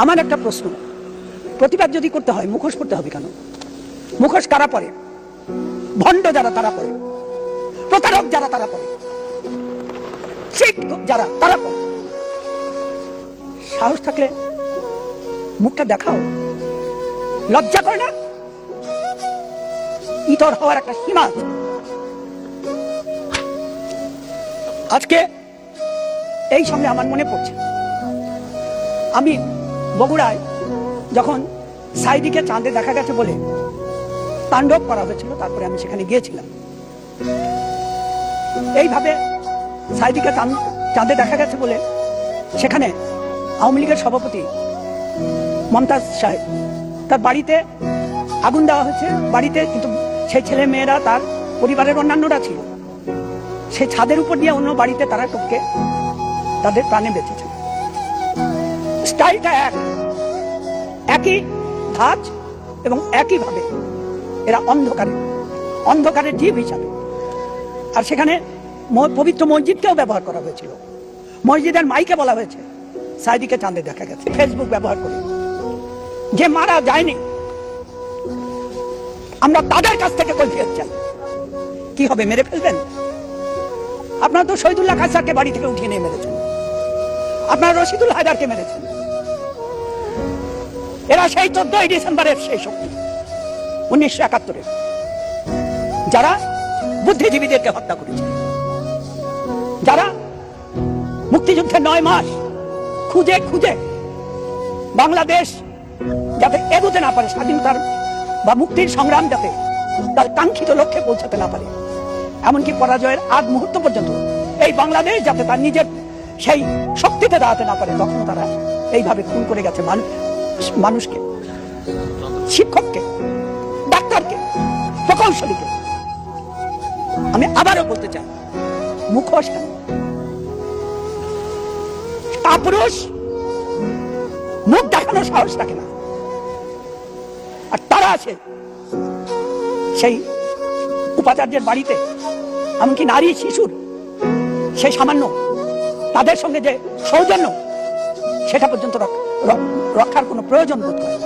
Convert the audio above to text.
আমার একটা প্রশ্ন, প্রতিবাদ যদি করতে হয় মুখোশ পড়তে হবে কেন? মুখোশ কারা পরে? ভণ্ড যারা তারা পরে, প্রতারক যারা তারা পরে, ঠিক যারা তারা পরে। সাহস থাকলে মুখটা দেখাও, লজ্জা করে না? ইতর হওয়ার একটা সীমা আছে। আজকে এই সঙ্গে আমার মনে পড়ছে, আমি বগুড়ায় যখন সাইদিকে চাঁদে দেখা গেছে বলে তাণ্ডব করা হয়েছিল, তারপরে আমি সেখানে গিয়েছিলাম। এইভাবে সাইদিকে চাঁদে দেখা গেছে বলে সেখানে আওয়ামী লীগের সভাপতি মমতাজ সাহেব, তার বাড়িতে আগুন দেওয়া হয়েছে। বাড়িতে কিন্তু সেই ছেলে মেয়েরা, তার পরিবারের অন্যান্যরা ছিল, সেই ছাদের উপর দিয়ে অন্য বাড়িতে তারা টপকে তাদের প্রাণে বেঁচেছে। স্টাইলটা একই ধাঁচ এবং একই ভাবে এরা অন্ধকারের জীব হিসাবে। আর সেখানে পবিত্র মসজিদকেও ব্যবহার করা হয়েছিল। মসজিদের মাইকে বলা হয়েছে সাইদিকে চাঁদে দেখা গেছে। ফেসবুক ব্যবহার করে যে মারা যায়নি, আমরা তাদের কাছ থেকে কৈফিয়ত চাই। কি হবে, মেরে ফেলবেন? আপনারা তো শহীদুল্লাহ খাসাকে বাড়ি থেকে উঠিয়ে নিয়ে মেরেছেন, আপনারা রশিদুল হায়দারকে মেরেছেন। এরা সেই 14ই ডিসেম্বরের সেই শক্তি, 1971-এর, যারা বুদ্ধিজীবীদেরকে হত্যা করেছে, যারা মুক্তিযুদ্ধের 9 মাস খুঁজে খুঁজে বাংলাদেশ যাতে এগোতে না পারে, স্বাধীনতার বা মুক্তির সংগ্রাম যাতে তার কাঙ্ক্ষিত লক্ষ্যে পৌঁছাতে না পারে, এমনকি পরাজয়ের আগ মুহূর্ত পর্যন্ত এই বাংলাদেশ যাতে তার নিজের সেই শক্তিতে দাঁড়াতে না পারে, তখন তারা এইভাবে খুন করে গেছে মানুষকে, শিক্ষককে, ডাক্তারকে, প্রকৌশলীকে। আমি আবারও বলতে চাই, মুখোশ কেন? কাপুরুষ মুখ দেখানোর সাহস থাকে না। আর তারা আছে সেই উপাচার্যের বাড়িতে, এমনকি নারী শিশুর সেই সামান্য তাদের সঙ্গে যে সৌজন্য, সেটা পর্যন্ত রক্ষার কোনো প্রয়োজন বোধ করে না।